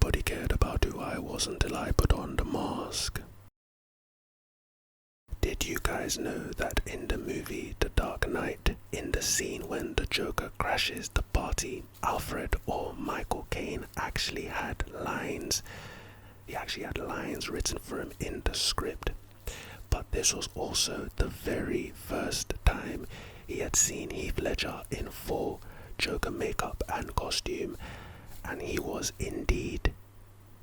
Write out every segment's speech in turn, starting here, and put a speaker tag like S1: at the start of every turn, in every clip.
S1: Nobody cared about who I was until I put on the mask. Did you guys know that in the movie The Dark Knight, in the scene when the Joker crashes the party, Alfred or Michael Caine actually had lines. He actually had lines written for him in the script. But this was also the very first time he had seen Heath Ledger in full Joker makeup and costume, and he was indeed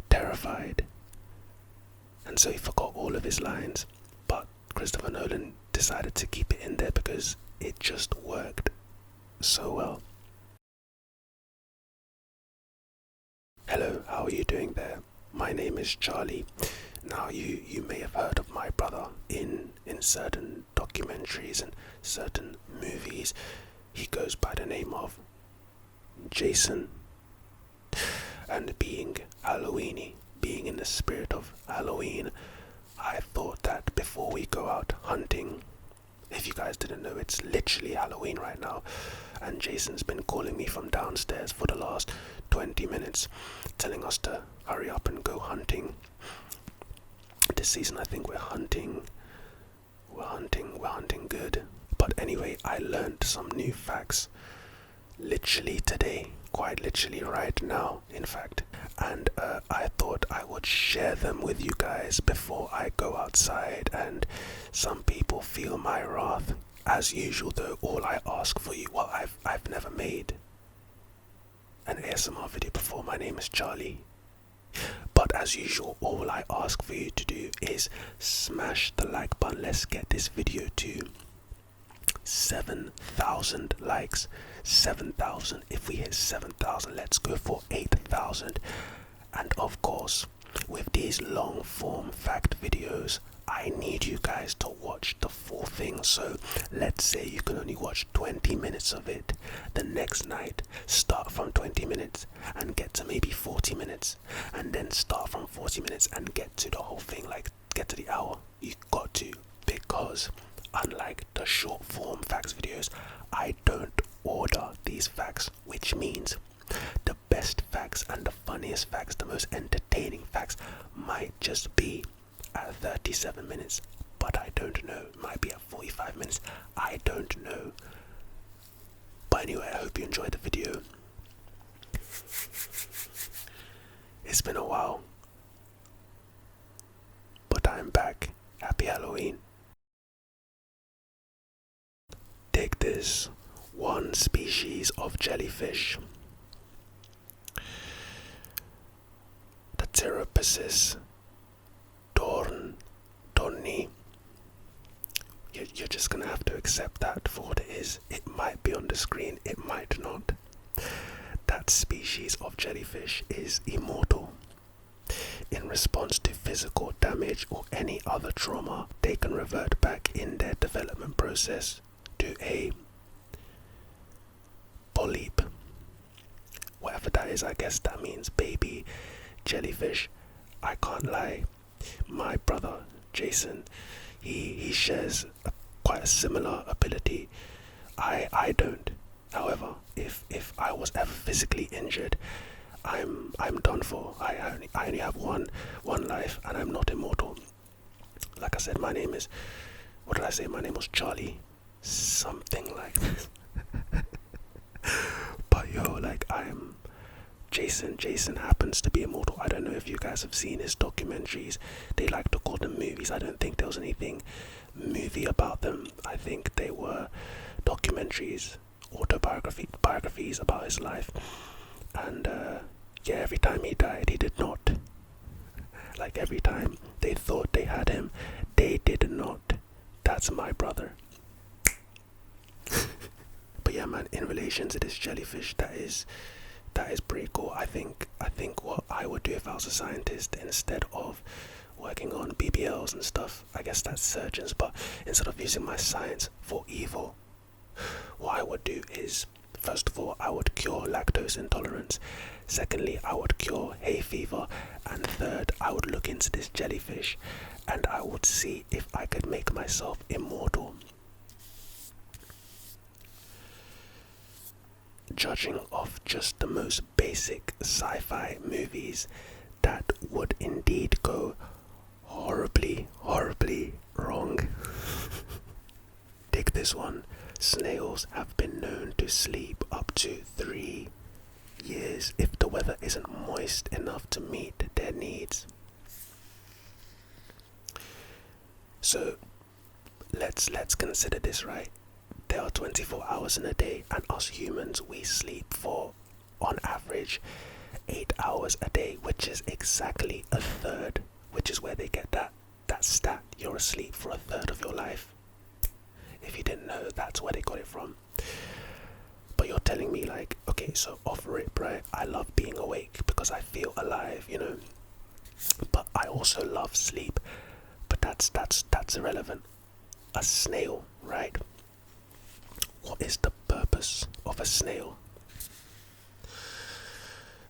S1: terrified. And so he forgot all of his lines, but Christopher Nolan decided to keep it in there because it just worked so well. Hello, how are you doing there? My name is Charlie. Now you may have heard of my brother in certain documentaries and certain movies. He goes by the name of Jason. And being Halloweeny, being in the spirit of Halloween, I thought that before we go out hunting, if you guys didn't know, it's literally Halloween right now, and Jason's been calling me from downstairs for the last 20 minutes, telling us to hurry up and go hunting. This season I think we're hunting good. But anyway, I learned some new facts literally today, quite literally right now in fact, and I thought I would share them with you guys before I go outside and some people feel my wrath. As usual though, all I ask for you, well, I've never made an ASMR video before. My name is Charlie. But as usual, all I ask for you to do is smash the like button. Let's get this video to 7,000 likes. 7,000. If we hit 7,000, let's go for 8,000. And of course, with these long form fact videos, I need you guys to watch the full thing. So let's say you can only watch 20 minutes of it. The next night, start from 20 minutes and get to maybe 40 minutes. And then start from 40 minutes and get to the whole thing, like get to the hour. You got to, because unlike the short form facts videos, I don't order these facts, which means the best facts and the funniest facts, the most entertaining facts might just be at 37 minutes, but I don't know. It might be at 45 minutes. I don't know. But anyway, I hope you enjoyed the video. It's been a while, but I'm back. Happy Halloween. Take this. One species of jellyfish, the Pteropus Dorni. You're just gonna have to accept that for what it is. It might be on the screen, it might not. That species of jellyfish is immortal. In response to physical damage or any other trauma, they can revert back in their development process to a polyp. Whatever that is, I guess that means baby jellyfish. I can't lie, my brother Jason, he shares quite a similar ability. I don't. However, if I was ever physically injured, I'm done for. I only have one life, and I'm not immortal. Like I said, my name is, what did I say? My name was Charlie, something like this. But yo, like, I'm Jason. Jason happens to be immortal. I don't know if you guys have seen his documentaries. They like to call them movies. I don't think there was anything movie about them. I think they were documentaries, biographies about his life. And yeah, every time he died, he did not. Like, every time they thought they had him, they did not. That's my brother. But yeah, man, in relation to this jellyfish, that is pretty cool. I think what I would do if I was a scientist, instead of working on BBLs and stuff, I guess that's surgeons, but instead of using my science for evil, what I would do is, first of all, I would cure lactose intolerance. Secondly, I would cure hay fever. And third, I would look into this jellyfish and I would see if I could make myself immortal. judging off just the most basic sci-fi movies, that would indeed go horribly, horribly wrong. Take this one. Snails have been known to sleep up to 3 years if the weather isn't moist enough to meet their needs. So let's consider this, right? There are 24 hours in a day, and us humans, we sleep for, on average, 8 hours a day, which is exactly a third, which is where they get that stat. You're asleep for a third of your life. If you didn't know, that's where they got it from. But you're telling me, like, okay, so off rip, right? I love being awake because I feel alive, you know. But I also love sleep. But that's irrelevant. A snail, right? What is the purpose of a snail?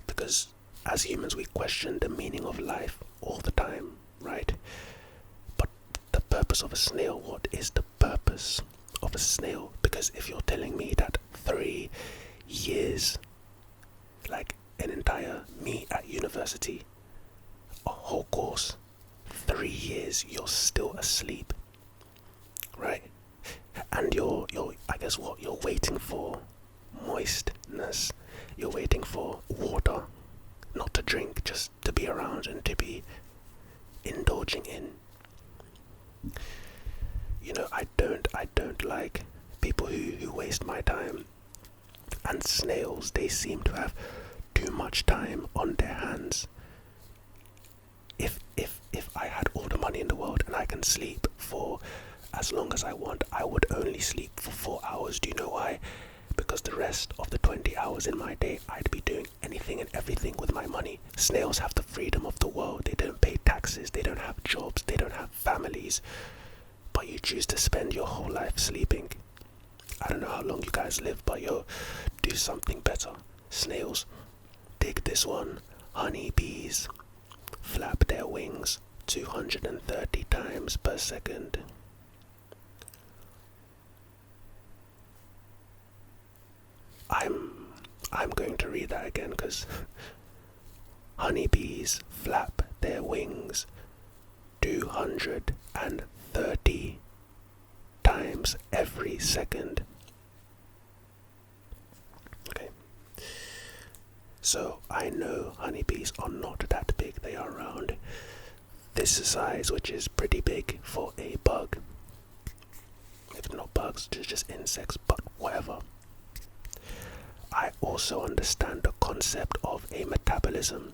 S1: Because as humans, we question the meaning of life all the time, right? But the purpose of a snail, what is the purpose of a snail? Because if you're telling me that 3 years, like an entire me at university, a whole course, 3 years, you're still asleep, right? And you're I guess what you're waiting for, moistness. You're waiting for water, not to drink, just to be around and to be indulging in. You know, I don't like people who waste my time. And snails, they seem to have too much time on their hands. If I had all the money in the world and I can sleep for as long as I want, I would only sleep for 4 hours. Do you know why? Because the rest of the 20 hours in my day, I'd be doing anything and everything with my money. Snails have the freedom of the world. They don't pay taxes. They don't have jobs. They don't have families. But you choose to spend your whole life sleeping. I don't know how long you guys live, but do something better. Snails, take this one. Honeybees flap their wings 230 times per second. I'm going to read that again, because honeybees flap their wings 230 times every second. Okay. So I know honeybees are not that big. They are around this size, which is pretty big for a bug. If not bugs, just insects, but whatever. I also understand the concept of a metabolism.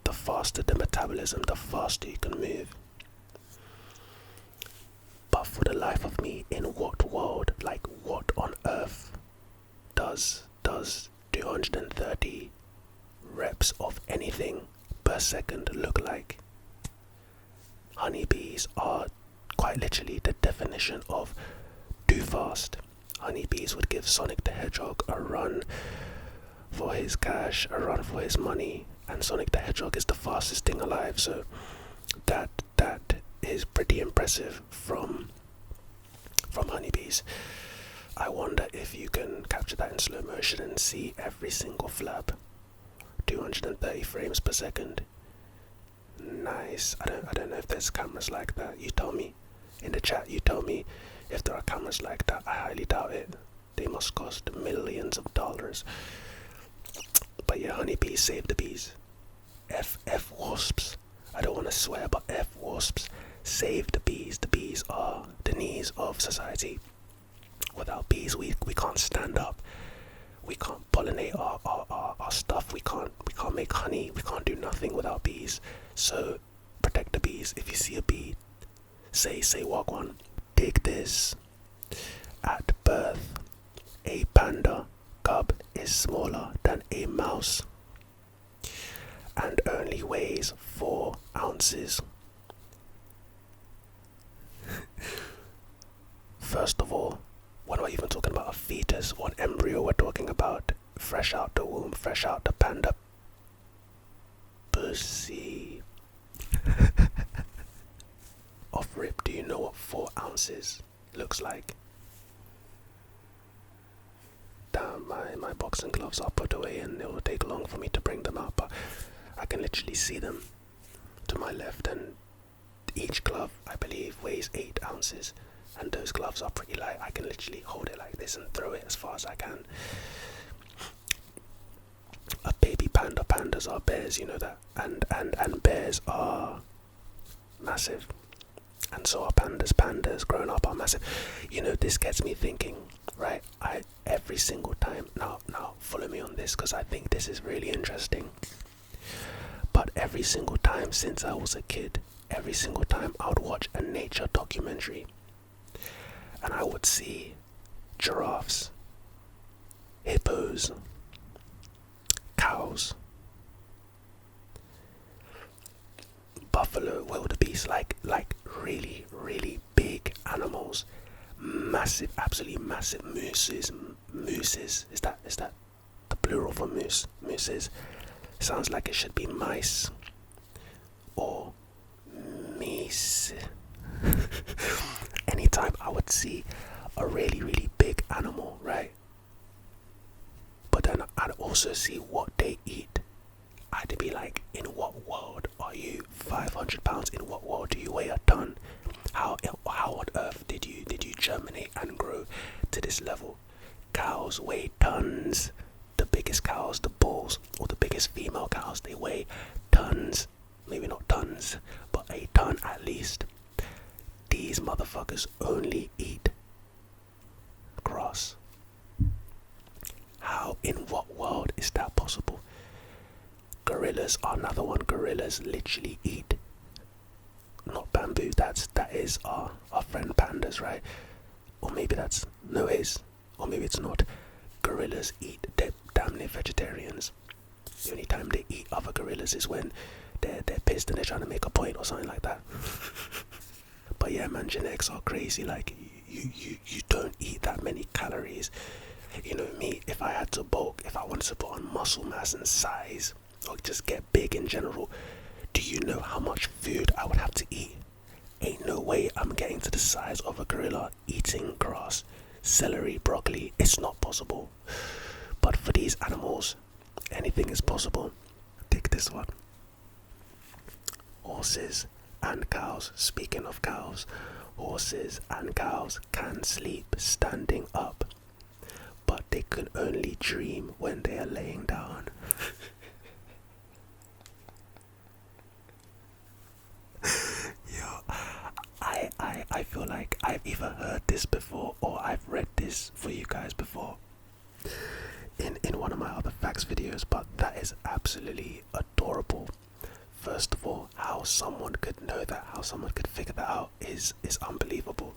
S1: The faster the metabolism, the faster you can move. But for the life of me, in what world, like what on earth does 230 reps of anything per second look like? Honeybees are quite literally the definition of too fast. Honeybees would give Sonic the Hedgehog a run for his cash, a run for his money, and Sonic the Hedgehog is the fastest thing alive, so that is pretty impressive from honeybees. I wonder if you can capture that in slow motion and see every single flap. 230 frames per second. Nice. I don't know if there's cameras like that. You tell me in the chat. You tell me if there are cameras like that. I highly doubt it. They must cost millions of dollars. But yeah, honeybees save the bees. F wasps. I don't want to swear, but F wasps save the bees. The bees are the knees of society. Without bees, we can't stand up. We can't pollinate our stuff. We can't make honey. We can't do nothing without bees. So protect the bees. If you see a bee, say wagwan. Take this. At birth, a panda cub is smaller than a mouse and only weighs 4 ounces. First of all, we're not even talking about a fetus or an embryo. We're talking about fresh out the womb, fresh out the panda pussy. Off rip, do you know what 4 ounces looks like? Damn. my boxing gloves are put away, and it will take long for me to bring them out, but I can literally see them to my left, and each glove, I believe, weighs 8 ounces, and those gloves are pretty light. I can literally hold it like this and throw it as far as I can. A baby panda, pandas are bears, you know that, and bears are massive, and so are pandas. Pandas growing up are massive. You know, this gets me thinking, right? Every single time, now follow me on this, because I think this is really interesting. But every single time since I was a kid, every single time I would watch a nature documentary, and I would see giraffes, hippos, cows, buffalo, wildebeest, like really, really big animals, massive, absolutely massive mooses. Is that the plural for moose? Mooses sounds like it should be mice or meese. Anytime I would see a really, really big animal, right? But then I'd also see what they eat. I'd be like, in what world are you 500 pounds? In what world do you weigh a ton? How on earth did you germinate and grow to this level? Cows weigh tons. The biggest cows, the bulls, or the biggest female cows, they weigh tons. Maybe not tons, but a ton at least. These motherfuckers only eat grass. How, in what world is that possible? Gorillas are another one. Gorillas literally eat, not bamboo, that is our friend pandas, right? Or maybe that's, no, it is, or maybe it's not. Gorillas eat, they're damn near vegetarians. The only time they eat other gorillas is when they're pissed and they're trying to make a point or something like that. But yeah, man, genetics are crazy. Like, you don't eat that many calories. You know me, if I had to bulk, if I wanted to put on muscle mass and size, or just get big in general, do you know how much food I would have to eat? Ain't no way I'm getting to the size of a gorilla eating grass, celery, broccoli. It's not possible. But for these animals, anything is possible. Take this one. Horses and cows. Speaking of cows, horses and cows can sleep standing up, but they can only dream when they are laying down. Yo, I feel like I've either heard this before or I've read this for you guys before in one of my other facts videos, but that is absolutely adorable. First of all, how someone could know that, how someone could figure that out is unbelievable.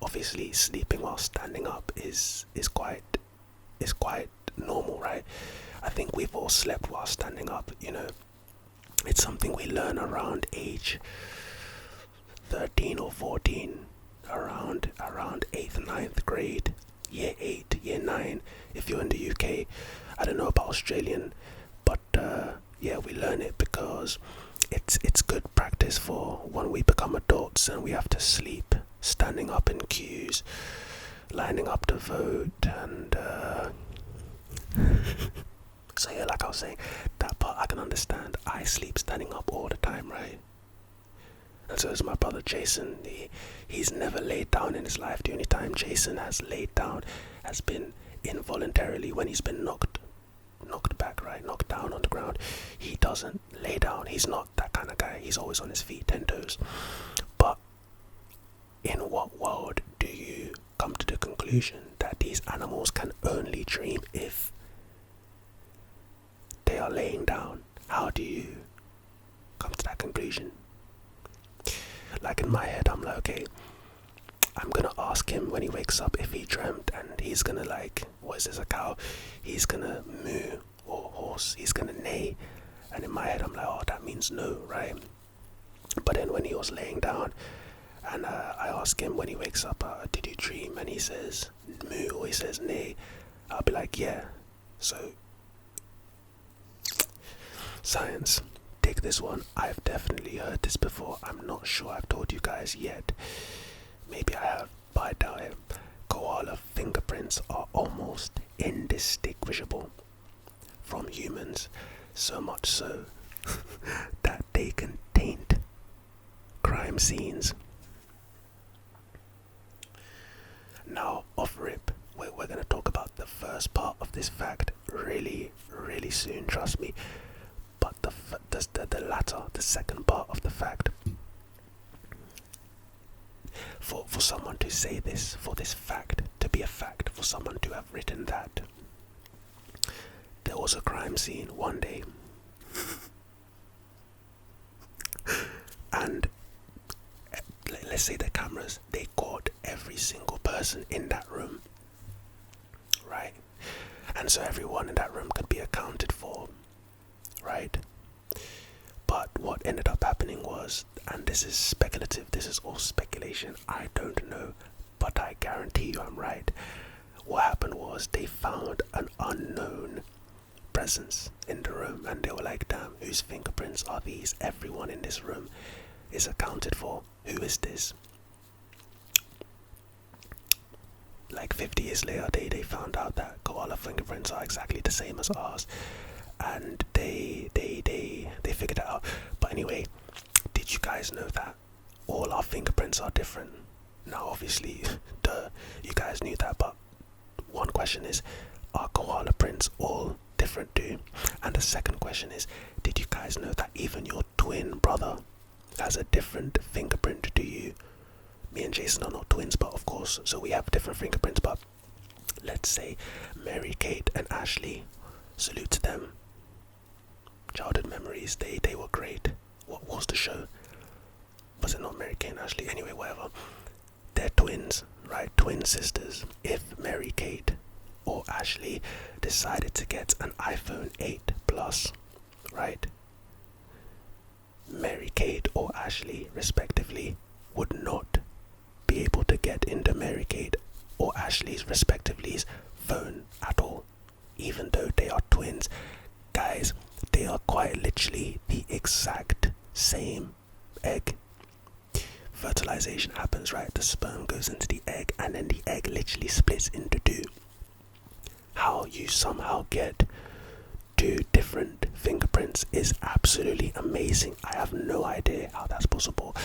S1: Obviously, sleeping while standing up is quite normal, right? I think we've all slept while standing up, you know. It's something we learn around age 13 or 14, around 8th, 9th grade, year 8, year 9, if you're in the UK. I don't know about Australian, but yeah, we learn it because it's good practice for when we become adults and we have to sleep standing up in queues, lining up to vote, and so yeah, like I was saying, that part I can understand. I sleep standing up all the time, right? And so is my brother Jason. He's never laid down in his life. The only time Jason has laid down has been involuntarily when he's been knocked back, right? Knocked down on the ground. He doesn't lay down. He's not that kind of guy. He's always on his feet, 10 toes. But in what world do you come to the conclusion that these animals can only dream if they are laying down? How do you come to that conclusion? Like, in my head, I'm like, okay, I'm gonna ask him when he wakes up if he dreamt, and he's gonna, like, what is this, a cow? He's gonna moo, or horse, he's gonna neigh, and in my head I'm like, oh, that means no, right? But then when he was laying down, and I ask him when he wakes up, did you dream? And he says moo, or he says neigh, I'll be like, yeah. So, science. Take this one. I've definitely heard this before. I'm not sure I've told you guys yet. Maybe I have, but I doubt it. Koala fingerprints are almost indistinguishable from humans, so much so that they can taint crime scenes. Now, off rip, we're going to talk about the first part of this fact really, really soon, trust me. But the latter, the second part of the fact, for someone to say this, for this fact to be a fact, for someone to have written that, there was a crime scene one day, and let's say the cameras, they caught every single person in that room, right? And so everyone in that room could be accounted for, right? But what ended up happening was, and this is speculative, this is all speculation, I don't know, but I guarantee you I'm right. What happened was they found an unknown presence in the room, and they were like, damn, whose fingerprints are these? Everyone in this room is accounted for. Who is this? Like 50 years later, they found out that koala fingerprints are exactly the same as ours, and they figured it out. But anyway, did you guys know that all our fingerprints are different? Now obviously, you guys knew that, but one question is, are koala prints all different too? And the second question is, did you guys know that even your twin brother has a different fingerprint to you? Me and Jason are not twins, but of course, so we have different fingerprints. But let's say Mary Kate and Ashley, salute to them, childhood memories, they were great. What was the show? Was it not Mary Kate and Ashley? Anyway, whatever. They're twins, right? Twin sisters. If Mary Kate or Ashley decided to get an iPhone 8 Plus, right? Mary Kate or Ashley, respectively, would not be able to get into Mary Kate or Ashley's respectively's phone at all, even though they are twins. Guys, they are quite literally the exact same egg. Fertilization happens, right? The sperm goes into the egg, and then the egg literally splits into two. How you somehow get two different fingerprints is absolutely amazing. I have no idea how that's possible,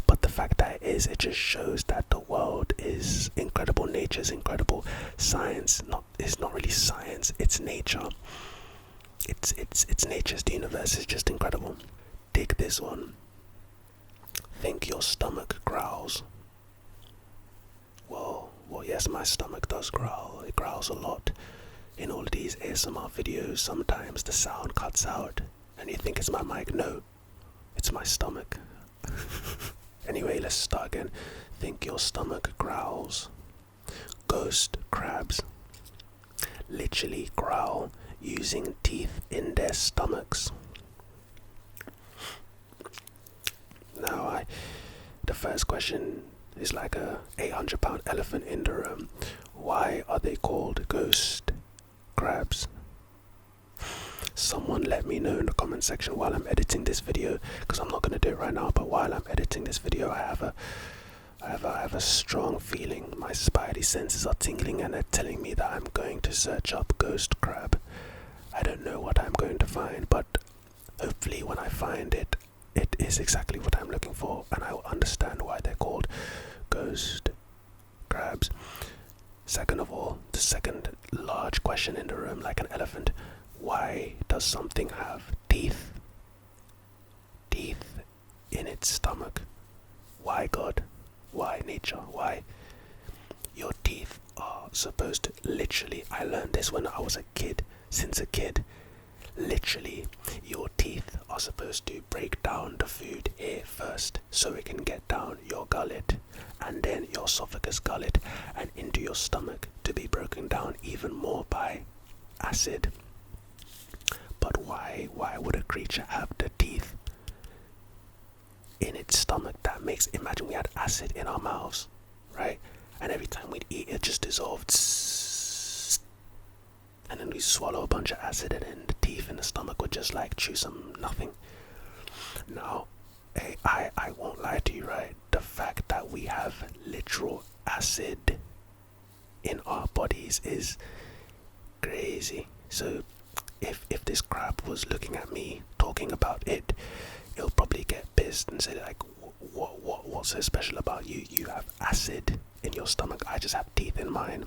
S1: but the fact that it is, it just shows that the world is incredible. Nature is incredible. Science is not really science, it's nature. It's nature's, the universe is just incredible. Dig this one. Think your stomach growls. Well, yes, my stomach does growl. It growls a lot. In all of these ASMR videos, sometimes the sound cuts out and you think it's my mic. No, it's my stomach. Anyway, let's start again. Think your stomach growls. Ghost crabs literally growl using teeth in their stomachs. Now, the first question is like a 800-pound elephant in the room. Why are they called ghost crabs? Someone let me know in the comment section while I'm editing this video, because I'm not going to do it right now, but while I'm editing this video, I have a strong feeling. My spidey senses are tingling and they're telling me that I'm going to search up ghost crab. I don't know what I'm going to find, but hopefully when I find it, it is exactly what I'm looking for, and I will understand why they're called ghost crabs. Second of all, the second large question in the room, like an elephant, why does something have teeth? Teeth in its stomach. Why, God? Why, nature? Why? Your teeth are supposed to literally, I learned this when I was a kid, since a kid, literally, your teeth are supposed to break down the food here first, so it can get down your gullet, and then your esophagus gullet, and into your stomach, to be broken down even more by acid. But why would a creature have the teeth in its stomach? That makes, imagine we had acid in our mouths, right? And every time we'd eat, it just dissolved. And then we swallow a bunch of acid, and then the teeth in the stomach would just like chew some nothing. Now, I won't lie to you, right? The fact that we have literal acid in our bodies is crazy. So if this crab was looking at me talking about it, it'll probably get pissed and say like, what's so special about you? You have acid in your stomach. I just have teeth in mine.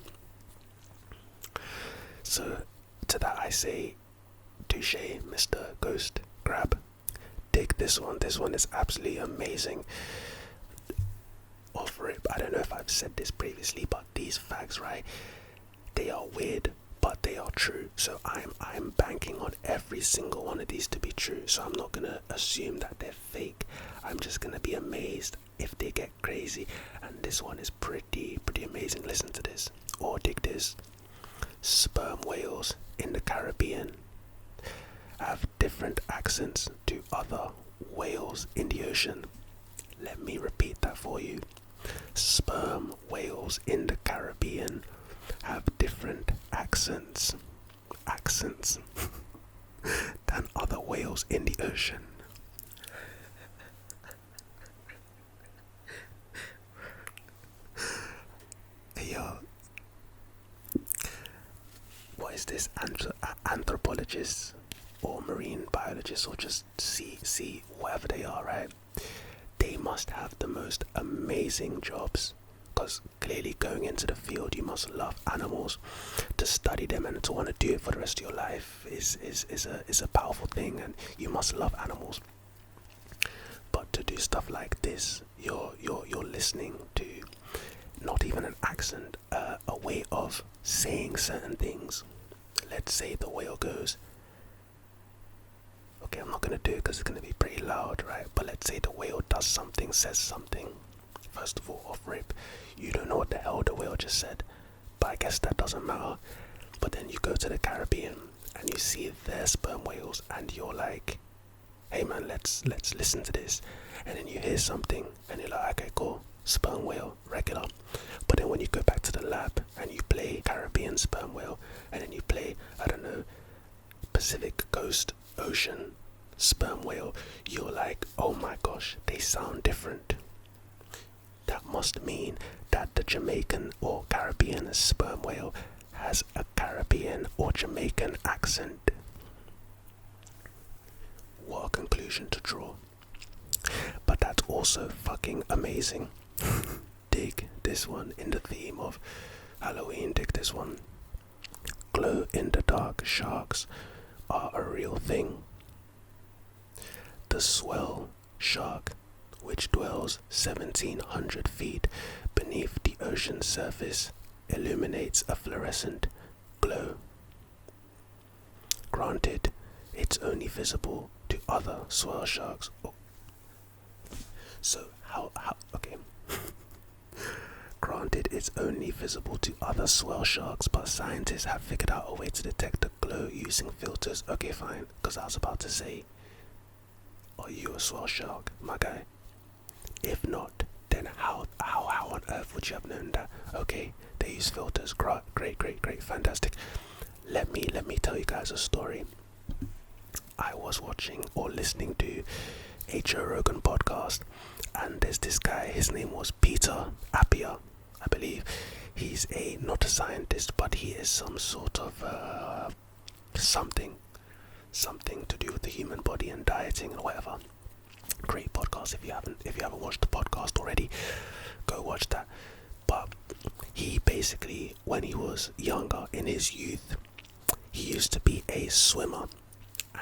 S1: So to that I say, touche, Mr. Ghost Crab. Dig this one. This one is absolutely amazing. Off rip, I don't know if I've said this previously, but these facts, right? They are weird, but they are true. So I'm banking on every single one of these to be true. So I'm not gonna assume that they're fake. I'm just gonna be amazed if they get crazy. And this one is pretty amazing. Listen to this, or dig this. Sperm whales in the Caribbean have different accents to other whales in the ocean. Let me repeat that for you. Sperm whales in the Caribbean have different accents than other whales in the ocean. Yo, what is this? Anthropologists or marine biologists or just sea whatever they are, right? They must have the most amazing jobs, because clearly going into the field you must love animals. To study them and to want to do it for the rest of your life is a powerful thing, and you must love animals. But to do stuff like this, you're listening to not even an accent, a way of saying certain things. Let's say the whale goes, okay, I'm not going to do it because it's going to be pretty loud, right? But let's say the whale does something, says something. First of all, off rip, you don't know what the hell the whale just said, but I guess that doesn't matter. But then you go to the Caribbean and you see their sperm whales and you're like, hey man, let's listen to this. And then you hear something and you're like, okay, cool, sperm whale, regular. But then when you go back to the lab and you play Caribbean sperm whale, and then you play, I don't know, Pacific Coast Ocean sperm whale, you're like, oh my gosh, they sound different. That must mean that the Jamaican or Caribbean sperm whale has a Caribbean or Jamaican accent. What a conclusion to draw. But that's also fucking amazing. Dig this one in the theme of Halloween. Dig this one. Glow in the dark sharks are a real thing. The swell shark, which dwells 1,700 feet beneath the ocean's surface, illuminates a fluorescent glow. Granted, it's only visible to other swell sharks. So okay. Granted, it's only visible to other swell sharks, but scientists have figured out a way to detect the glow using filters. Okay, fine, because I was about to say, are you a swell shark, my guy? If not, then how on earth would you have known that? Okay, they use filters. Great, fantastic. Let me tell you guys a story. I was watching or listening to a Joe Rogan podcast, and there's this guy, his name was Peter Appiah, I believe. He's not a scientist, but he is some sort of something to do with the human body and dieting and whatever. Great podcast. If you haven't watched the podcast already, go watch that. But he basically, when he was younger, in his youth, he used to be a swimmer.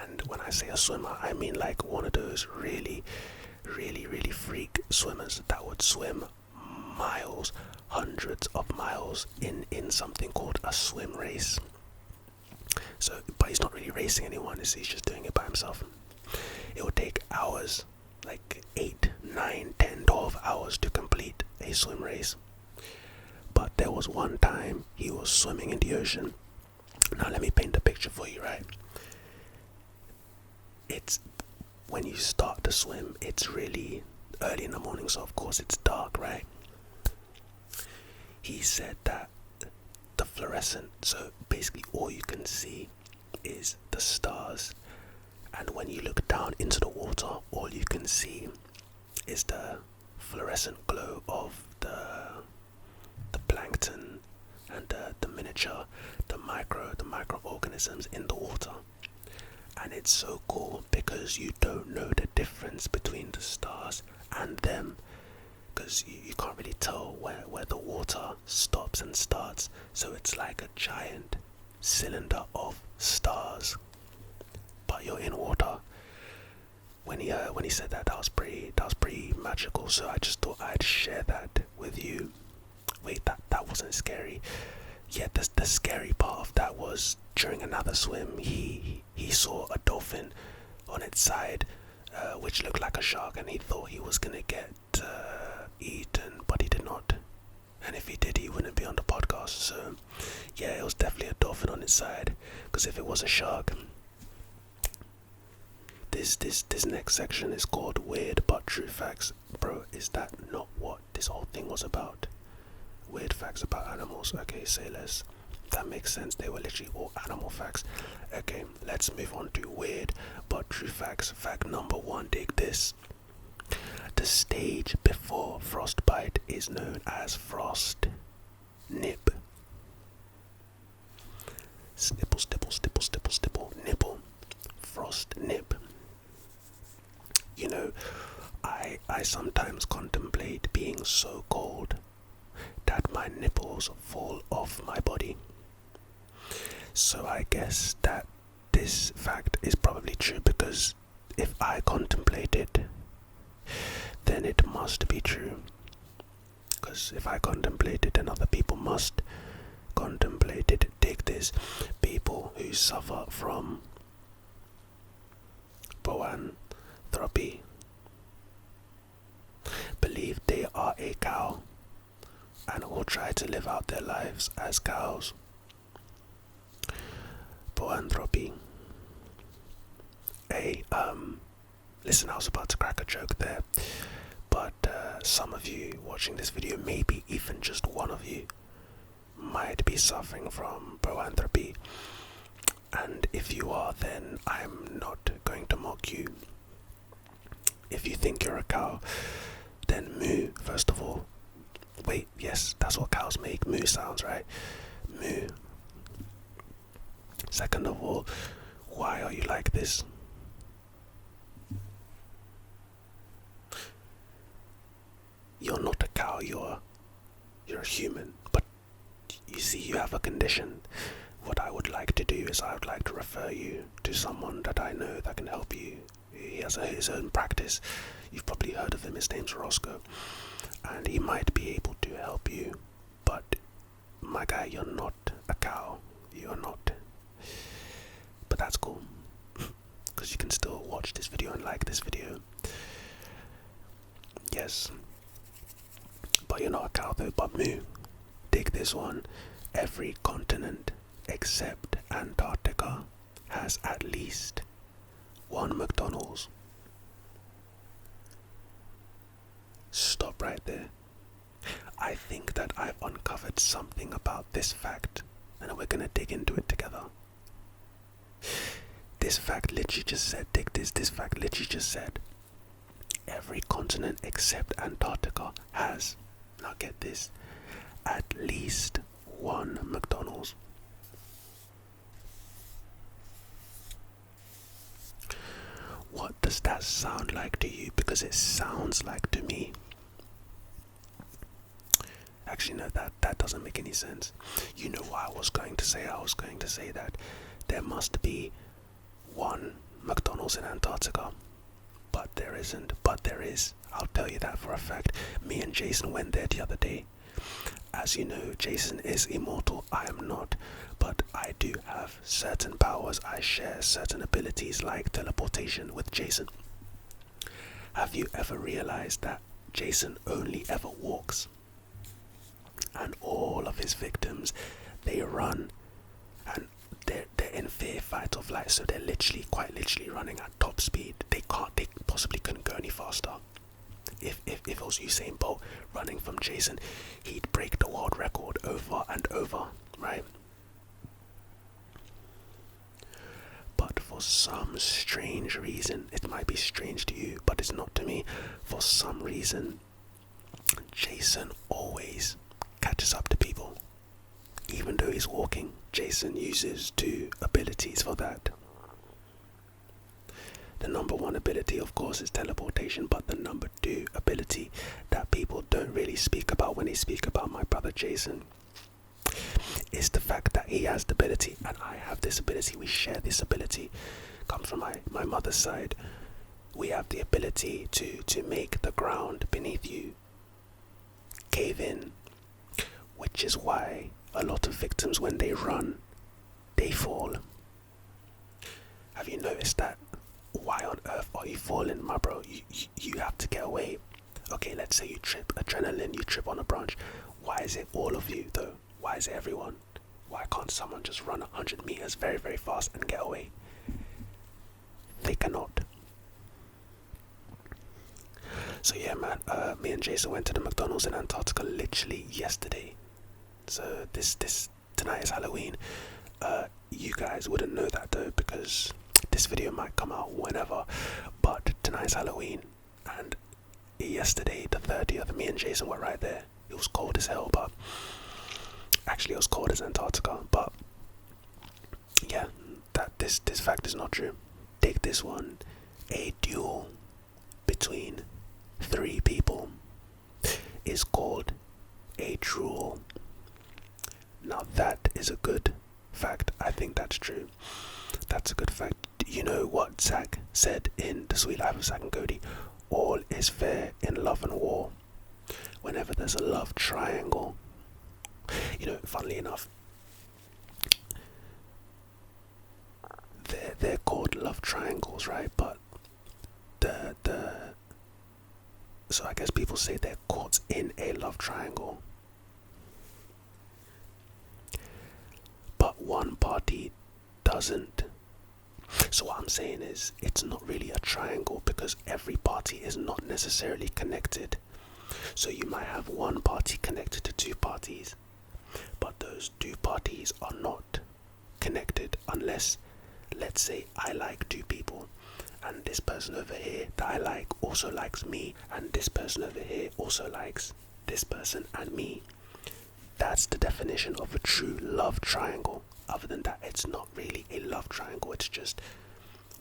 S1: And when I say a swimmer, I mean like one of those really freak swimmers that would swim miles, hundreds of miles in something called a swim race. So, but he's not really racing anyone, he's just doing it by himself. It would take hours, like 8, 9, 10, 12 hours to complete a swim race. But there was one time he was swimming in the ocean. Now let me paint a picture for you, right? It's when you start to swim, it's really early in the morning, so of course it's dark, right? He said that the fluorescent, so basically all you can see is the stars, and when you look down into the water, all you can see is the fluorescent glow of the plankton and the miniature, the microorganisms in the water. And it's so cool because you don't know the difference between the stars and them, because you can't really tell where the water stops and starts. So it's like a giant cylinder of stars, but you're in water. When he said that, that was pretty magical. So I just thought I'd share that with you. Wait, that wasn't scary. Yeah, the scary part of that was during another swim, he saw a dolphin on its side, which looked like a shark, and he thought he was gonna get eaten, but he did not. And if he did, he wouldn't be on the podcast. So yeah, it was definitely a dolphin on its side, because if it was a shark. This next section is called Weird But True Facts. Bro, is that not what this whole thing was about? Weird facts about animals. Okay, say less. That makes sense. They were literally all animal facts. Okay, let's move on to Weird But True Facts. Fact number 1, dig this. The stage before frostbite is known as Frostnip. Stipple, stipple, stipple, stipple, stipple, nipple. Frostnip. You know, I sometimes contemplate being so cold that my nipples fall off my body. So I guess that this fact is probably true, because if I contemplate it, then it must be true. Because if I contemplate it, then other people must contemplate it. Take this. People who suffer from boanthropy believe they are a cow and will try to live out their lives as cows. Boanthropy. Listen, I was about to crack a joke there, but some of you watching this video, maybe even just one of you, might be suffering from boanthropy. And if you are, then I'm not going to mock you. If you think you're a cow, then moo, first of all. Wait, yes, that's what cows make. Moo sounds, right? Moo. Second of all, why are you like this? You're not a cow, you're a human. But you see, you have a condition. What I would like to do is I would like to refer you to someone that I know that can help you. He has his own practice. You've probably heard of him. His name's Roscoe. And he might be able to help you. But, my guy, you're not a cow. You're not. But that's cool. Because you can still watch this video and like this video. Yes. But you're not a cow though. But moo. Dig this one. Every continent except Antarctica has at least one McDonald's. Stop right there. I think that I've uncovered something about this fact, and we're gonna dig into it together. This fact literally just said, dig this, this fact literally just said, every continent except Antarctica has, now get this, at least one McDonald's. What does that sound like to you? Because it sounds like to me. Actually, no, that doesn't make any sense. You know what I was going to say? I was going to say that there must be one McDonald's in Antarctica. But there isn't. But there is. I'll tell you that for a fact. Me and Jason went there the other day. As you know, Jason is immortal. I am not. But I do have certain powers. I share certain abilities like teleportation with Jason. Have you ever realized that Jason only ever walks? And all of his victims, they run. And they're in fear, fight or flight. So they're quite literally running at top speed. They possibly couldn't go any faster. If it was Usain Bolt running from Jason, he'd break the world record over and over, right? But for some strange reason, it might be strange to you, but it's not to me. For some reason, Jason always catches up to people. even though he's walking. Jason uses 2 abilities for that. The number 1 ability, of course, is teleportation, but the number 2 ability that people don't really speak about when they speak about my brother Jason is the fact that he has the ability, and I have this ability. We share this ability. Comes from my mother's side. We have the ability to make the ground beneath you cave in, which is why a lot of victims, when they run, they fall. Have you noticed that? Why on earth are you falling, my bro? You have to get away. Okay, let's say you trip, adrenaline, you trip on a branch. Why is it all of you though? Why is it everyone? Why can't someone just run 100 meters very, very fast and get away? They cannot. So yeah, man, me and Jason went to the McDonald's in Antarctica literally yesterday. So tonight is Halloween. You guys wouldn't know that though, because this video might come out whenever, but tonight's Halloween, and yesterday, the 30th, me and Jason were right there. It was cold as hell, but actually it was cold as Antarctica, but yeah, that this fact is not true. Take this one. A duel between 3 people is called a drool. Now that is a good fact. I think that's true. That's a good fact. You know what Zack said in The Sweet Life of Zack and Cody? All is fair in love and war. Whenever there's a love triangle, you know, funnily enough, they're called love triangles, right? But so I guess people say they're caught in a love triangle, but one party doesn't. So what I'm saying is, it's not really a triangle because every party is not necessarily connected. So you might have one party connected to 2 parties, but those 2 parties are not connected unless, let's say, I like 2 people, and this person over here that I like also likes me, and this person over here also likes this person and me. That's the definition of a true love triangle. Other than that, it's not really a love triangle. It's just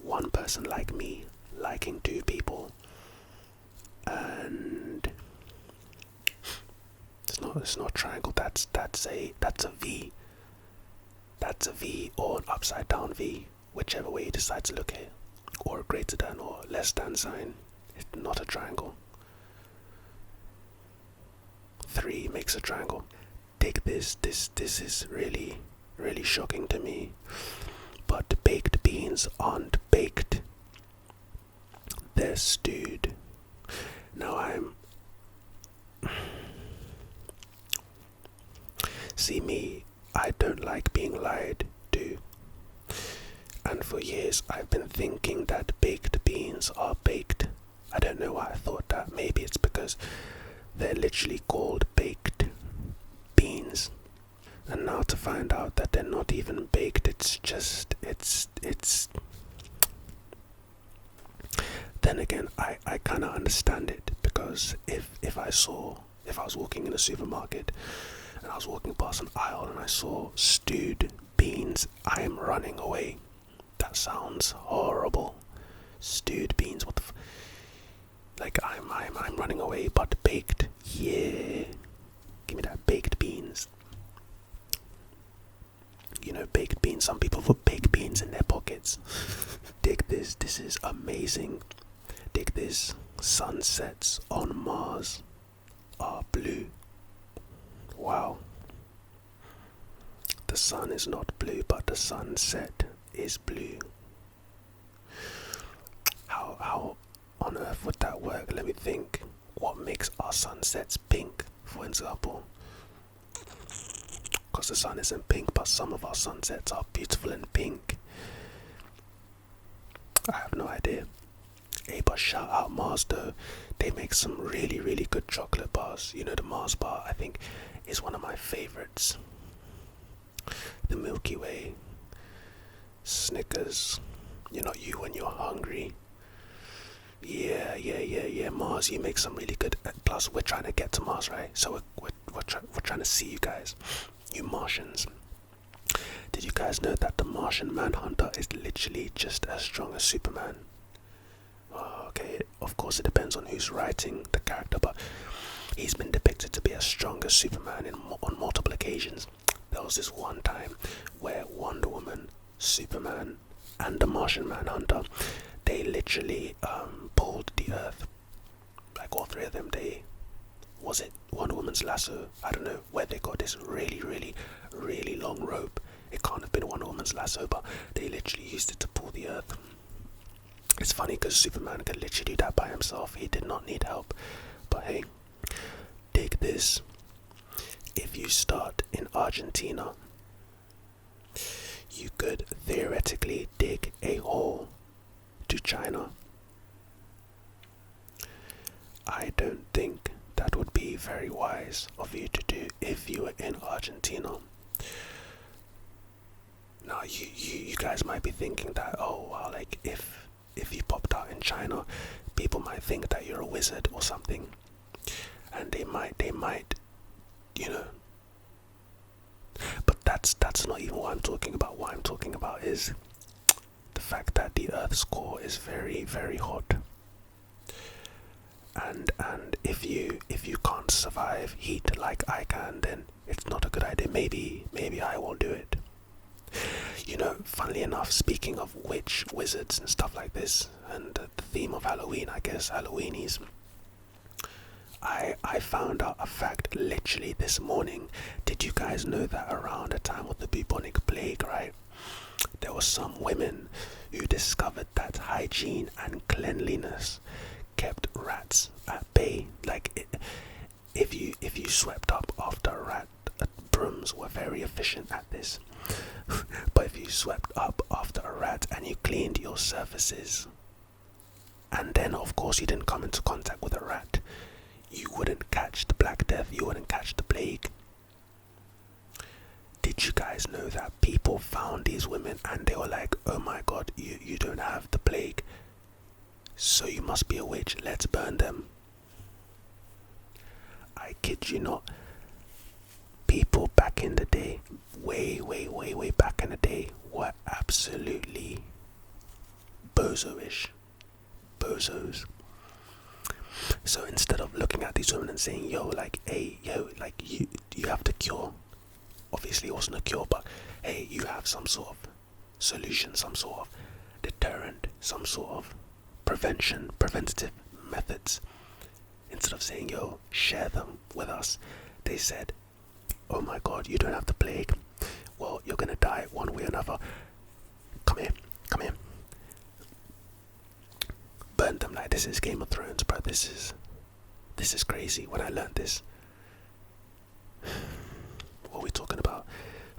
S1: one person like me liking 2 people, and it's not a triangle. That's a V. That's a V or an upside down V, whichever way you decide to look at it, or a greater than or less than sign. It's not a triangle. 3 makes a triangle. Take this. This is really shocking to me, but baked beans aren't baked, they're stewed. Now see me, I don't like being lied to, and for years I've been thinking that baked beans are baked. I don't know why I thought that. Maybe it's because they're literally called baked beans. And now to find out that they're not even baked, it's then again, I kind of understand it, because if I was walking in a supermarket and I was walking past an aisle and I saw stewed beans, I am running away. That sounds horrible. Stewed beans, what the like, I'm running away. But baked, yeah, give me that baked beans. You know, baked beans, some people put baked beans in their pockets. Dig this is amazing. Dig this, sunsets on Mars are blue. Wow. The sun is not blue, but the sunset is blue. How on earth would that work? Let me think. What makes our sunsets pink, for example? Because the sun isn't pink, but some of our sunsets are beautiful and pink. I have no idea. Hey, but shout out Mars though. They make some really good chocolate bars. You know, the Mars bar, I think, is one of my favorites. The Milky Way, Snickers. You're not you when you're hungry. Yeah. Mars, you make some really good. Plus, we're trying to get to Mars, right? So we're trying to see you guys. You Martians. Did you guys know that the Martian Manhunter is literally just as strong as Superman? Okay, of course it depends on who's writing the character, but he's been depicted to be as strong as Superman on multiple occasions. There was this one time where Wonder Woman, Superman, and the Martian Manhunter, they literally pulled the Earth. Like all three of them, was it Wonder Woman's lasso? I don't know where they got this really long rope. It can't have been Wonder Woman's lasso, but they literally used it to pull the Earth. It's funny because Superman could literally do that by himself. He did not need help. But hey, dig this. If you start in Argentina, you could theoretically dig a hole to China. I don't think that would be very wise of you to do if you were in Argentina. Now you guys might be thinking that, oh wow, like if you popped out in China, people might think that you're a wizard or something, and they might, you know. But that's not even what I'm talking about. What I'm talking about is the fact that the Earth's core is very, very hot. And if you can't survive heat like I can, then it's not a good idea. Maybe I won't do it. You know, funnily enough, speaking of witch, wizards and stuff like this, and the theme of Halloween, I guess, Halloweenies, I found out a fact literally this morning. Did you guys know that around the time of the bubonic plague, right, there were some women who discovered that hygiene and cleanliness kept rats at bay? Like, if you swept up after a rat, brooms were very efficient at this. But if you swept up after a rat and you cleaned your surfaces, and then of course you didn't come into contact with a rat, you wouldn't catch the Black Death, you wouldn't catch the plague. Did you guys know that people found these women and they were like, oh my god, you don't have the plague, so you must be a witch, let's burn them. I kid you not. People back in the day, way back in the day, were absolutely bozos. So instead of looking at these women and saying, yo, like, hey, yo, like, you have the cure. Obviously it wasn't a cure, but hey, you have some sort of solution, some sort of deterrent, some sort of preventative methods. Instead of saying, yo, share them with us, they said, oh my god, you don't have the plague, well, you're gonna die one way or another. Come here. Burn them. Like, this is Game of Thrones, bro. This is crazy. When I learned this, what are we talking about?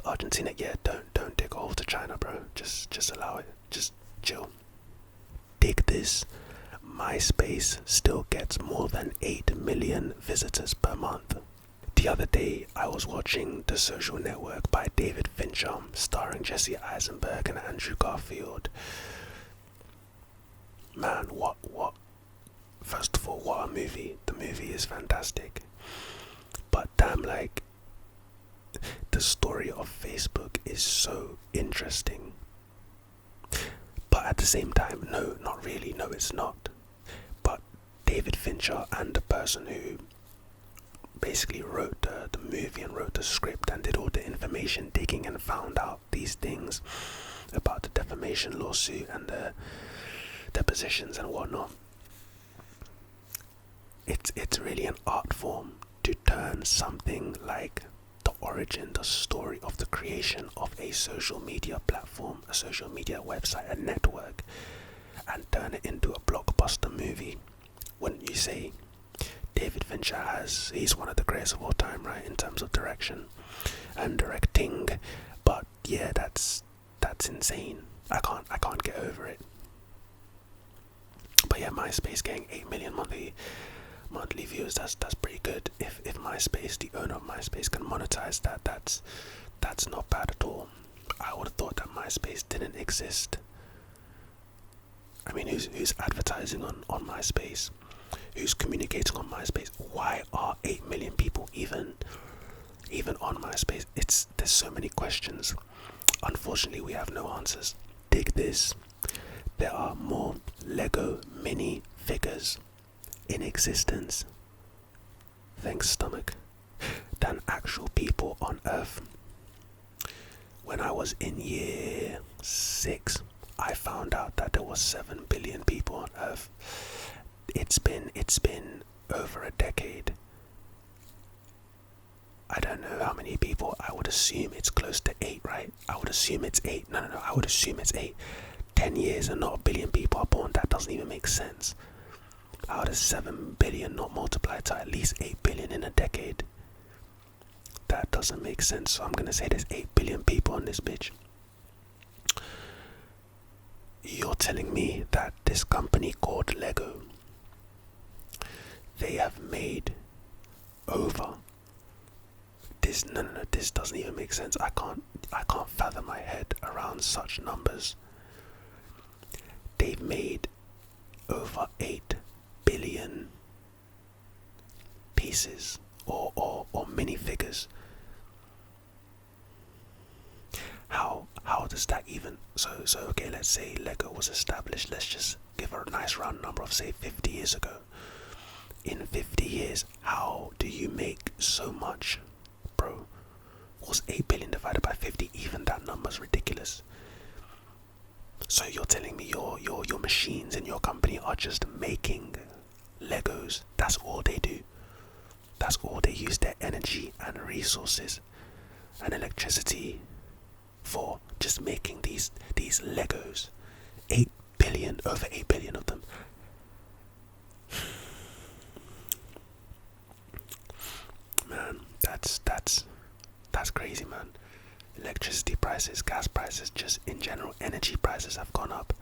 S1: Argentina? Yeah, don't dig a hole to China, bro. Just allow it. Just chill. Dig this. Myspace still gets more than 8 million visitors per month. The other day, I was watching The Social Network by David Fincher, starring Jesse Eisenberg and Andrew Garfield. Man, what? First of all, what a movie. The movie is fantastic. But damn, like, the story of Facebook is so interesting. But at the same time, no, not really. No, it's not. But David Fincher and the person who basically wrote the movie and wrote the script and did all the information digging and found out these things about the defamation lawsuit and the depositions and whatnot. It's really an art form to turn something like the origin, the story of the creation of a social media platform, a social media website, a network, and turn it into a blockbuster movie. Wouldn't you say? David Fincher he's one of the greatest of all time, right, in terms of direction and directing. But yeah, that's insane. I can't get over it. But yeah, MySpace getting 8 million monthly views, that's pretty good. If MySpace, the owner of MySpace, can monetize that, that's not bad at all. I would have thought that MySpace didn't exist. I mean, who's advertising on MySpace? Who's communicating on MySpace? Why are 8 million people even Even on Myspace, there's so many questions. Unfortunately, we have no answers. Dig this. There are more Lego mini figures in existence, thanks stomach, than actual people on Earth. When I was in year 6, I found out that there was 7 billion people on Earth. It's been over a decade. I don't know how many people. I would assume it's close to 8, right? I would assume it's 8. No, I would assume it's 8. 10 years and not a billion people are born. That doesn't even make sense. How does 7 billion not multiply to at least 8 billion in a decade? That doesn't make sense. So I'm going to say there's 8 billion people on this bitch. You're telling me that this company called Lego, they have made over this. No, this doesn't even make sense. I can't fathom my head around such numbers. They've made over 8 billion pieces or minifigures. How does that even so okay, let's say Lego was established, let's just give her a nice round number of say 50 years ago. In 50 years, how do you make so much? Bro, what's 8 billion divided by 50? Even that number's ridiculous. So you're telling me your machines in your company are just making Legos? That's all they do. That's all they use their energy and resources and electricity for, just making these Legos. 8 billion, over 8 billion of them. Man, that's crazy, man. Electricity prices, gas prices, just in general, energy prices have gone up.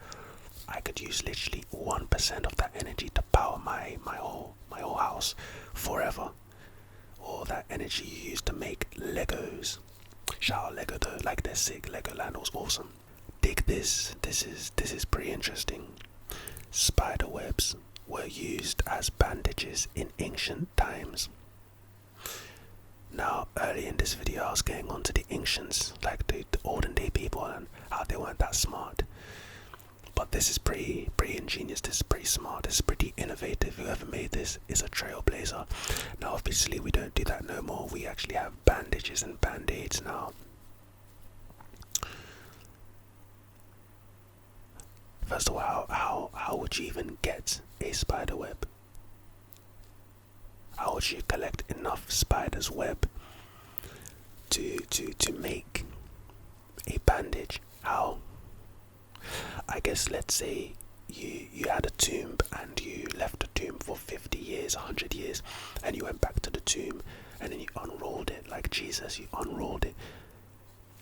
S1: I could use literally 1% of that energy to power my whole house forever. Or that energy you use to make Legos. Shout out Lego though, like they're sick. Legoland was awesome. Dig this. This is pretty interesting. Spider webs were used as bandages in ancient times. Now, early in this video, I was getting on to the ancients, like the olden day people, and how they weren't that smart. But this is pretty ingenious. This is pretty smart. This is pretty innovative. Whoever made this is a trailblazer. Now, obviously, we don't do that no more. We actually have bandages and band-aids now. First of all, how would you even get a spider web? How would you collect enough spider's web to make a bandage? How? I guess let's say you had a tomb and you left the tomb for 50 years, 100 years, and you went back to the tomb and then you unrolled it like Jesus, you unrolled it.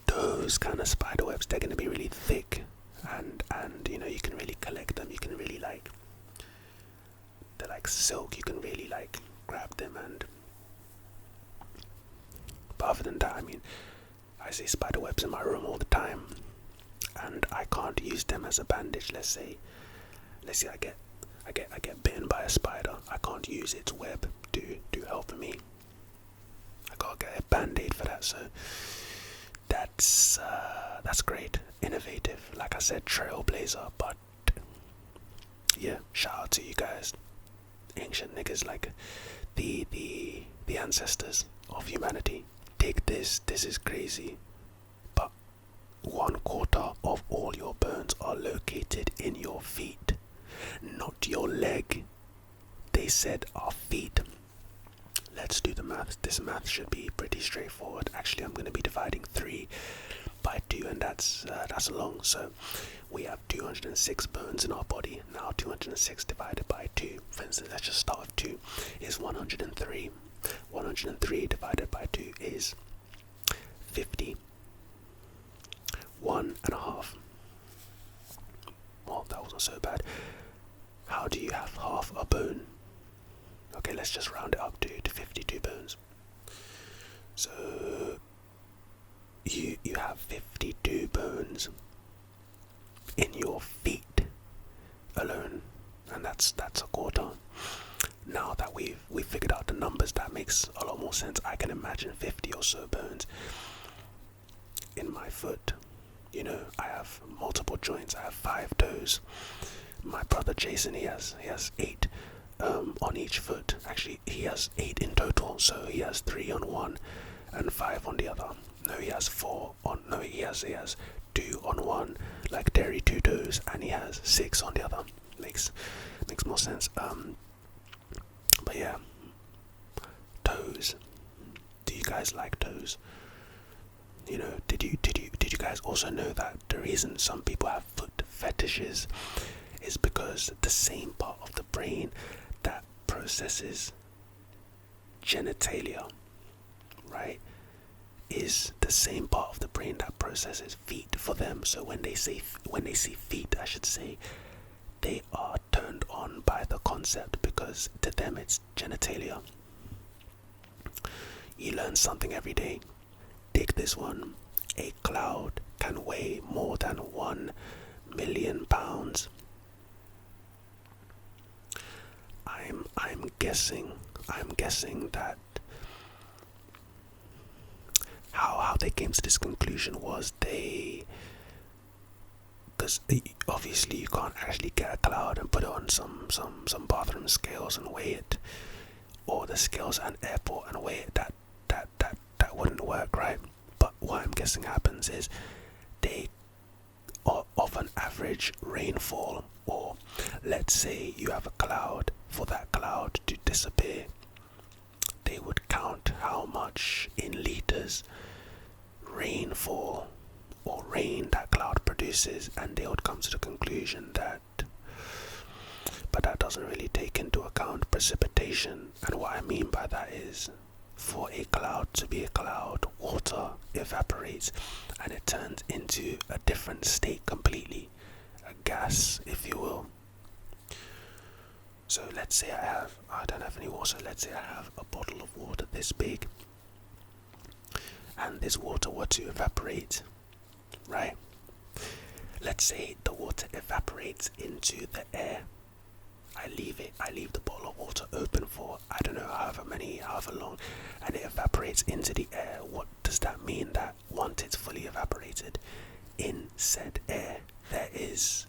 S1: Those kind of spider webs, they're going to be really thick and you know, you can really collect them, you can really they're like silk, you can really grab them. And but other than that, I mean, I see spider webs in my room all the time and I can't use them as a bandage. Let's say I get bitten by a spider. I can't use its web to help me. I gotta get a band-aid for that. So that's great, innovative. Like I said, trailblazer. But yeah, shout out to you guys, ancient niggas, like the ancestors of humanity. Dig this. This is crazy. But 1/4 of all your bones are located in your feet, not your leg. They said our feet. Let's do the math. This math should be pretty straightforward. Actually, I'm going to be dividing 3 by 2, and that's long. So we have 206 bones in our body. Now 206 divided by 2. For instance, let's just start with 2. Is 103. 103 divided by 2 is 50. 1.5. Well, that wasn't so bad. How do you have half a bone? Okay, let's just round it up to 52 bones. So you have 52 bones in your feet alone, and that's 1/4. now that we've figured out the numbers, that makes a lot more sense. I can imagine 50 or so bones in my foot. You know, I have multiple joints. I have 5 toes. My brother Jason, he has 8 on each foot. Actually, he has 8 in total. So he has 3 on one and 5 on the other. No, he has 4 on. No, he has 2 on one, like Terry 2 toes, and he has 6 on the other. Makes more sense. But yeah, toes. Do you guys like toes? You know, did you guys also know that the reason some people have foot fetishes is because the same part of the brain that processes genitalia, right, is the same part of the brain that processes feet for them. So when they see feet, I should say, they are turned on by the concept because to them it's genitalia. You learn something every day. Take this one. A cloud can weigh more than 1 million pounds. I'm guessing that how they came to this conclusion was because obviously you can't actually get a cloud and put it on some bathroom scales and weigh it, or the scales at an airport and weigh it. That wouldn't work, right? But what I'm guessing happens is they, of an average rainfall, or let's say you have a cloud, for that cloud to disappear, they would count how much in liters rainfall or rain that cloud produces, and they would come to the conclusion that, but that doesn't really take into account precipitation. And what I mean by that is, for a cloud to be a cloud, water evaporates and it turns into a different state completely, a gas, if you will. So let's say I don't have any water. Let's say I have a bottle of water this big, and this water were to evaporate, right? Let's say the water evaporates into the air. I leave the bottle of water open for, I don't know, however long, and it evaporates into the air. What does that mean? That once it's fully evaporated in said air, there is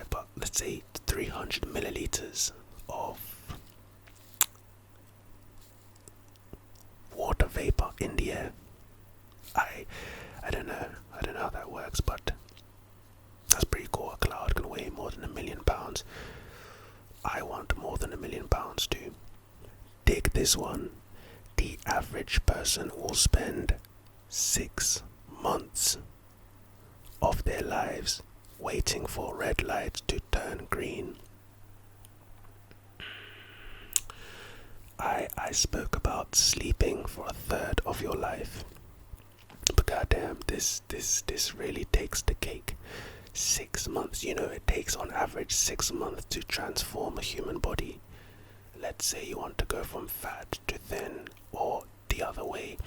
S1: but let's say 300 milliliters of water vapor in the air. I don't know how that works, but that's pretty cool. A cloud can weigh more than 1 million pounds. I want more than 1 million pounds too. Dig this one. The average person will spend 6 months of their lives waiting for red lights to turn green. I spoke about sleeping for a third of your life, but goddamn, this really takes the cake. 6 months, you know, it takes on average 6 months to transform a human body. Let's say you want to go from fat to thin, or the other way.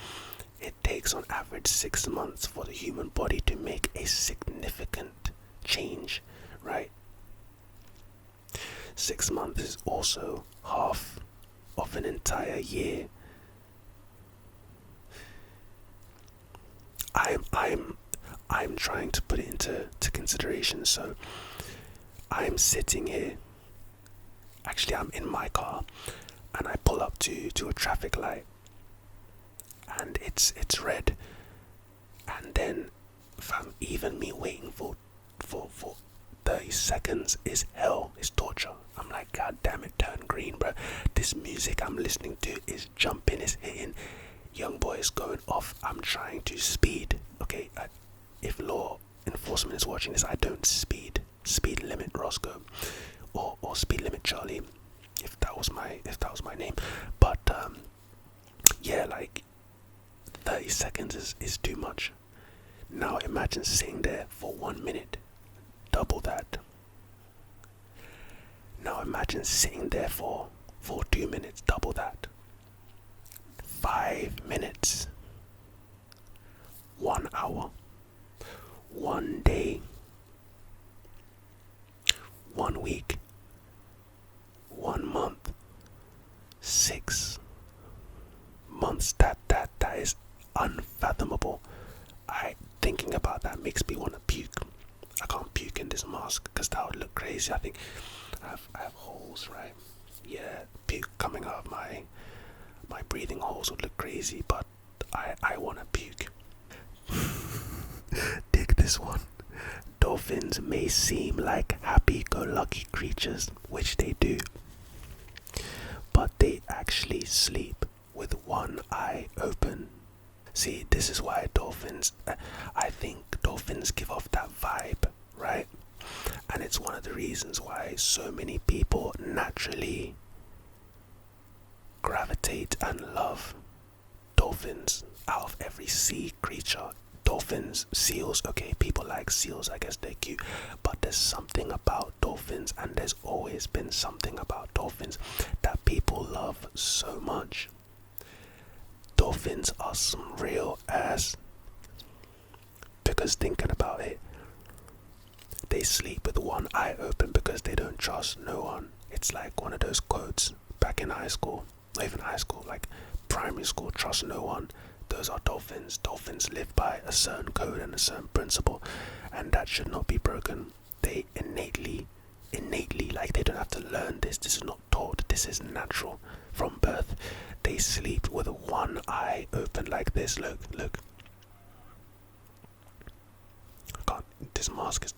S1: It takes on average 6 months for the human body to make a significant change, right? 6 months is also half of an entire year. I'm trying to put it into consideration. So I'm sitting here, actually I'm in my car, and I pull up to a traffic light, and it's red, and then even me waiting for 30 seconds is hell, is torture. I'm like, god damn it, turn green, bro. This music I'm listening to is jumping, is hitting, young boy is going off. I'm trying to speed. Okay, if law enforcement is watching this, I don't speed limit Roscoe, or speed limit Charlie, if that was my name. But yeah, like 30 seconds is too much. Now imagine sitting there for 1 minute, double that. Now imagine sitting there for 2 minutes, double that. 5 minutes, 1 hour, 1 day, 1 week, makes me want to puke. I can't puke in this mask because that would look crazy. I think I have holes, right? Yeah, puke coming out of my breathing holes would look crazy, but I want to puke. Dig this one. Dolphins may seem like happy-go-lucky creatures, which they do, but they actually sleep with one eye open. See, this is why dolphins, I think dolphins give off that vibe, right? And it's one of the reasons why so many people naturally gravitate and love dolphins. Out of every sea creature, dolphins, seals, okay, people like seals, I guess they're cute, but there's something about dolphins, and there's always been something about dolphins that people love so much. Dolphins are some real ass, because thinking about it, they sleep with one eye open because they don't trust no one. It's like one of those quotes back in high school, not even high school, like primary school, trust no one. Those are dolphins. Dolphins live by a certain code and a certain principle, and that should not be broken. They innately, like they don't have to learn this. This is not taught. This is natural from birth. They sleep with one eye open like this. Look. I can't. This mask is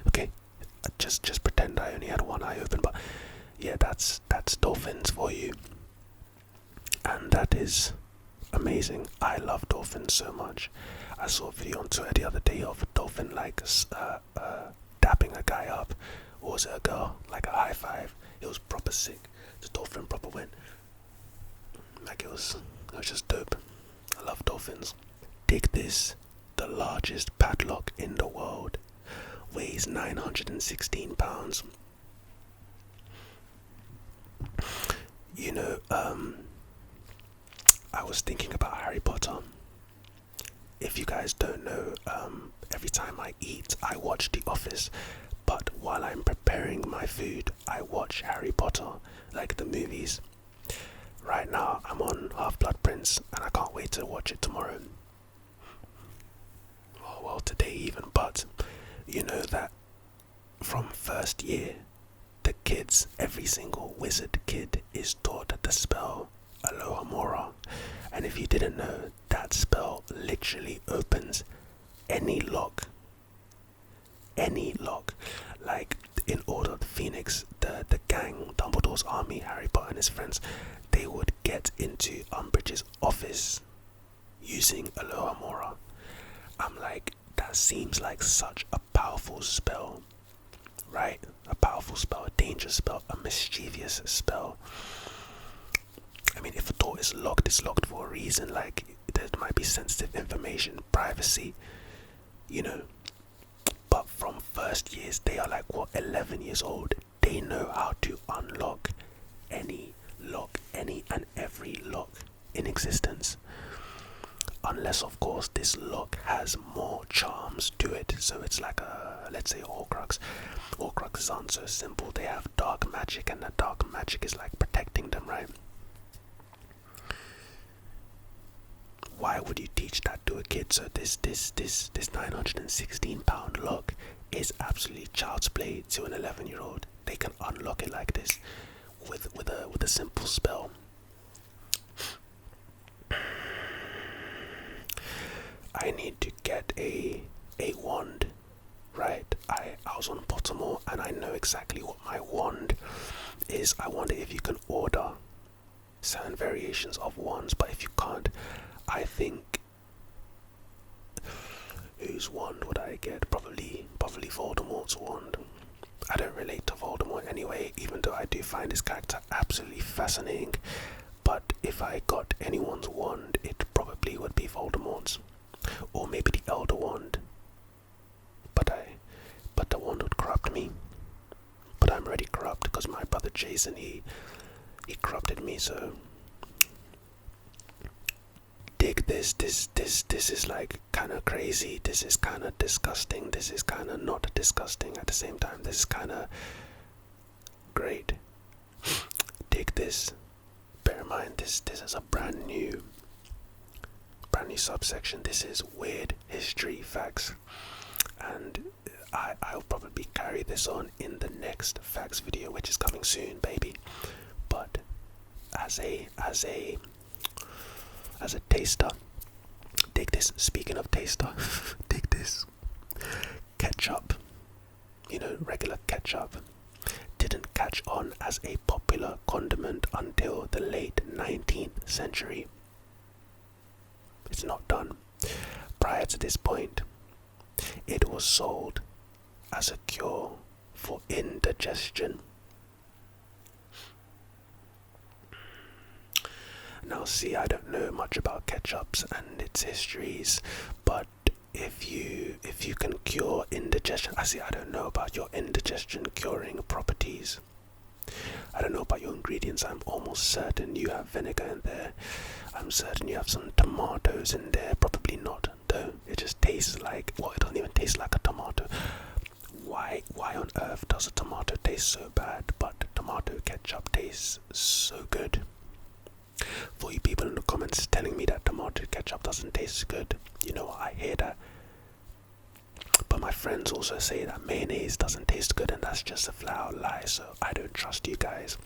S1: okay. Just pretend I only had one eye open. But yeah, that's dolphins for you, and that is amazing. I love dolphins so much. I saw a video on Twitter the other day of a dolphin like dapping a guy up, or was it a girl? Like a high five. It was proper sick. The dolphin proper went. Like it was just dope. I love dolphins. Dig this. The largest padlock in the world weighs 916 pounds. You know, I was thinking about Harry Potter. If you guys don't know, every time I eat, I watch The Office. But while I'm preparing my food, I watch Harry Potter, like the movies. Right now, I'm on Half-Blood Prince, and I can't wait to watch it tomorrow. Oh, well, today even. But you know that from first year, the kids, every single wizard kid is taught the spell Alohomora. And if you didn't know, that spell literally opens any lock. Any lock. Like in Order of the Phoenix, the gang, Dumbledore's army, Harry Potter and his friends, they would get into Umbridge's office using Alohomora. I'm like, that seems like such a powerful spell, right? A powerful spell, a dangerous spell, a mischievous spell. I mean, if a door is locked, it's locked for a reason. Like, there might be sensitive information, privacy, you know. But from first years, they are like, 11 years old. They know how to unlock any lock, any and every lock in existence. Unless, of course, this lock has more charms to it. So it's like let's say Horcrux. Horcruxes aren't so simple. They have dark magic, and that dark magic is like protecting them, right? Why would you teach that to a kid? So this 916-pound lock is absolutely child's play to an 11-year-old. They can unlock it like this with a simple spell. I need to get a wand, right? I was on Pottermore and I know exactly what my wand is. I wonder if you can order certain variations of wands, but if you can't, I think, whose wand would I get? Probably Voldemort's wand. I don't relate to Voldemort anyway, even though I do find his character absolutely fascinating. But if I got anyone's wand, it probably would be Voldemort's, or maybe the Elder Wand. But the wand would corrupt me. But I'm already corrupt because my brother Jason, he corrupted me. So dig this. This is like kind of crazy. This is kind of disgusting. This is kind of not disgusting at the same time. This is kind of great. Dig this. Bear in mind, this is a brand new brand new subsection. This is weird history facts, and I'll probably carry this on in the next facts video, which is coming soon, baby. But as a taster, take this. Speaking of taster, take this. Ketchup, regular ketchup, didn't catch on as a popular condiment until the late 19th century. It's not done. Prior to this point, it was sold as a cure for indigestion. Now see, I don't know much about ketchups and its histories, but if you can cure indigestion, I don't know about your indigestion curing properties. I don't know about your ingredients. I'm almost certain you have vinegar in there. I'm certain you have some tomatoes in there. Probably not, though. It just tastes like, it doesn't even taste like a tomato. Why on earth does a tomato taste so bad, but tomato ketchup tastes so good? For you people in the comments telling me that tomato ketchup doesn't taste good, I hear that. But my friends also say that mayonnaise doesn't taste good, and that's just a flat out lie, so I don't trust you guys.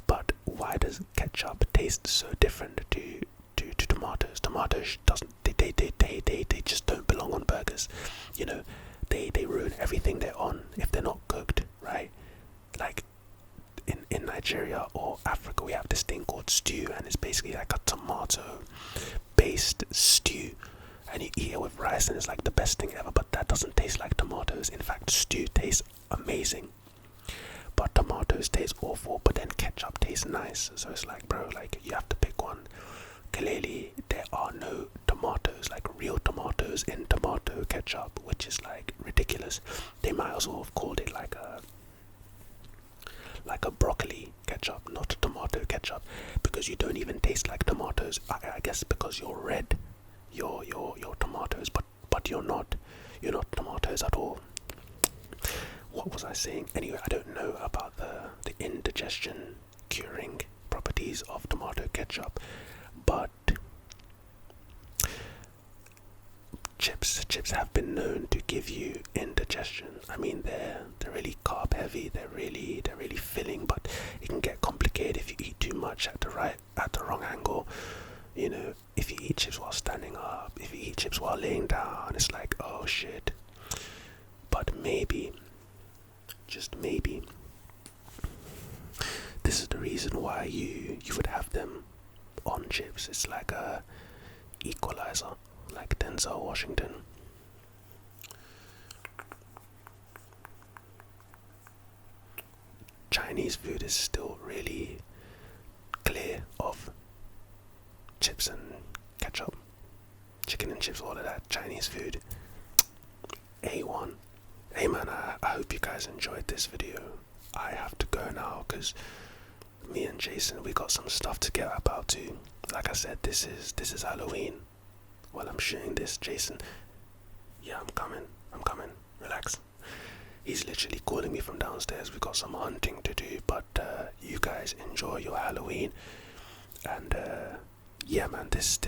S1: But why does ketchup taste so different to tomatoes? Tomatoes they just don't belong on burgers. They ruin everything they're on if they're not cooked, right? Like in Nigeria or Africa, we have this thing called stew, and it's basically like a tomato based stew, and you eat it with rice, and it's like the best thing ever. But that doesn't taste like tomatoes. In fact, stew tastes amazing, but tomatoes taste awful. But then ketchup tastes nice. So it's like, bro, like you have to pick one. Clearly there are no tomatoes, like real tomatoes, in tomato ketchup, which is like ridiculous. They might as well have called it like a broccoli ketchup, not a tomato ketchup, because you don't even taste like tomatoes. I guess because you're red, you're tomatoes, but you're not tomatoes at all. What was I saying? Anyway, I don't know about the indigestion curing properties of tomato ketchup, but chips have been known to give you indigestion. I mean, they're really carb heavy, they're really filling, but it can get complicated if you eat too much at the wrong angle. If you eat chips while standing up, if you eat chips while laying down, it's like, oh shit. But maybe, just maybe, this is the reason why you would have them on chips. It's like a equalizer, like Denzel Washington. Chinese food is still really clear of chips and ketchup, chicken and chips, all of that. Chinese food, A1. Hey man, I hope you guys enjoyed this video. I have to go now because me and Jason, we got some stuff to get about to. Like I said, this is Halloween. While I'm shooting this, Jason, yeah, I'm coming, relax. He's literally calling me from downstairs. We got some hunting to do, but you guys enjoy your Halloween. And yeah man, this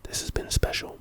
S1: has been special.